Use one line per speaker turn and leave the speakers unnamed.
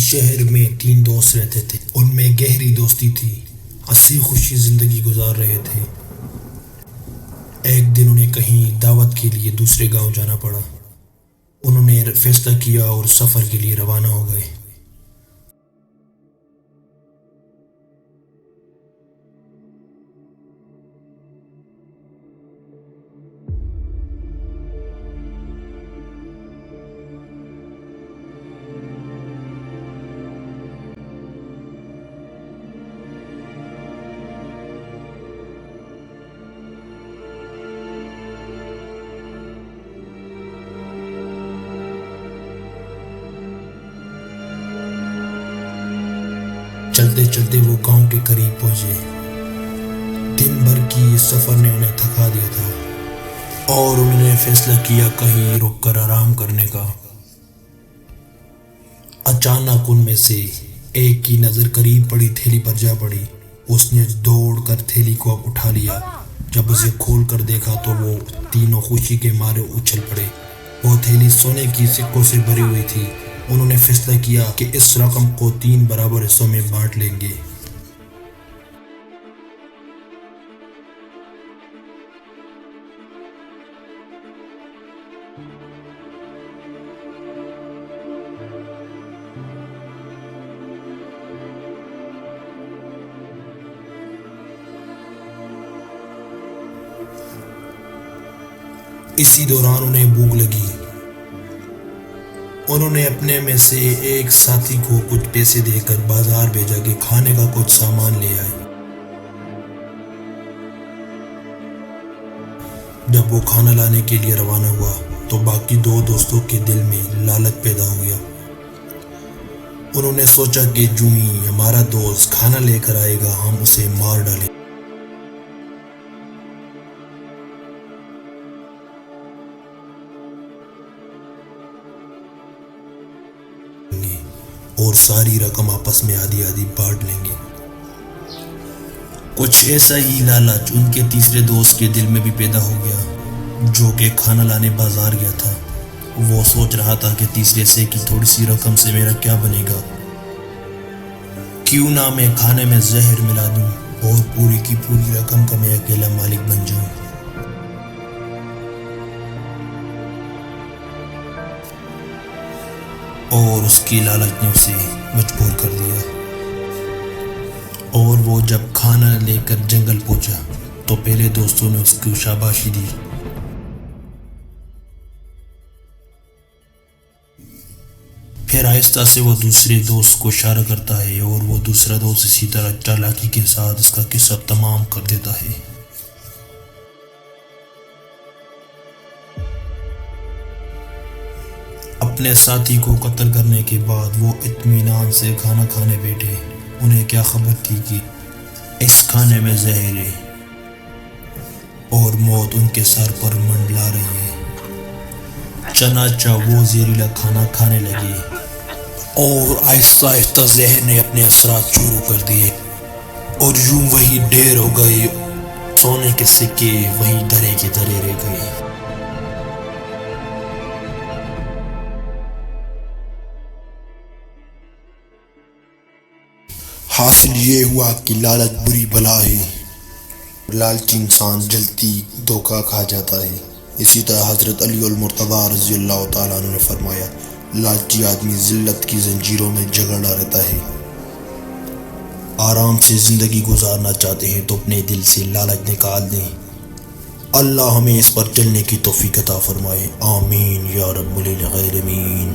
شہر میں 3 دوست رہتے تھے، ان میں گہری دوستی تھی، ہنسی خوشی زندگی گزار رہے تھے۔ ایک دن انہیں کہیں دعوت کے لیے دوسرے گاؤں جانا پڑا۔ انہوں نے فیصلہ کیا اور سفر کے لیے روانہ ہو گئے۔ چلتے چلتے وہ گاؤں کے قریب پہنچے۔ دن بھر کی اس سفر نے انہیں تھکا دیا تھا اور انہوں نے فیصلہ کیا کہیں رک کر آرام کرنے کا۔ اچانک ان میں سے ایک کی نظر قریب پڑی تھیلی پر جا پڑی۔ اس نے دوڑ کر تھیلی کو اٹھا لیا۔ جب اسے کھول کر دیکھا تو وہ تینوں خوشی کے مارے اچھل پڑے۔ وہ تھیلی سونے کی سکوں سے بھری ہوئی تھی۔ انہوں نے فیصلہ کیا کہ اس رقم کو 3 برابر حصوں میں بانٹ لیں گے۔ اسی دوران انہیں بھوک لگی۔ انہوں نے اپنے میں سے ایک ساتھی کو کچھ پیسے دے کر بازار بھیجا کہ کھانے کا کچھ سامان لے آئے۔ جب وہ کھانا لانے کے لیے روانہ ہوا تو باقی 2 دوستوں کے دل میں لالچ پیدا ہو گیا۔ انہوں نے سوچا کہ جو ہی ہمارا دوست کھانا لے کر آئے گا ہم اسے مار ڈالیں گے۔ اور ساری رقم آپس میں آدھی آدھی بانٹ لیں گے۔ کچھ ایسا ہی لالچ ان کے تیسرے دوست کے دل میں بھی پیدا ہو گیا جو کہ کھانا لانے بازار گیا تھا۔ وہ سوچ رہا تھا کہ تیسرے سے کی تھوڑی سی رقم سے میرا کیا بنے گا، کیوں نہ میں کھانے میں زہر ملا دوں اور پوری کی پوری رقم کا میں اکیلا مالک بن جاؤں۔ اور اس کی لالچ نے اسے مجبور کر دیا، اور وہ جب کھانا لے کر جنگل پہنچا تو پہلے دوستوں نے اس کو شاباشی دی۔ پھر آہستہ سے وہ دوسرے دوست کو اشارہ کرتا ہے اور وہ دوسرا دوست اسی طرح چالاکی کے ساتھ اس کا قصہ تمام کر دیتا ہے۔ اپنے ساتھی کو قتل کرنے کے بعد وہ اطمینان سے کھانا کھانے بیٹھے۔ انہیں کیا خبر تھی کہ اس کھانے میں زہر ہے اور موت ان کے سر پر منڈلا رہی ہے۔ چنانچہ وہ زہریلا کھانا کھانے لگے اور آہستہ آہستہ زہر نے اپنے اثرات شروع کر دیے اور یوں وہی ڈھیر ہو گئے۔ سونے کے سکے وہی دھرے کے دھرے رہ گئے۔ حاصل یہ ہوا کہ لالچ بری بلا ہے، لالچی انسان جلدی دھوکہ کھا جاتا ہے۔ اسی طرح حضرت علی المرتضیٰ رضی اللہ تعالیٰ عنہ نے فرمایا، لالچی آدمی ذلت کی زنجیروں میں جگڑا رہتا ہے۔ آرام سے زندگی گزارنا چاہتے ہیں تو اپنے دل سے لالچ نکال دیں۔ اللہ ہمیں اس پر چلنے کی توفیق عطا فرمائے، آمین یا رب العالمین۔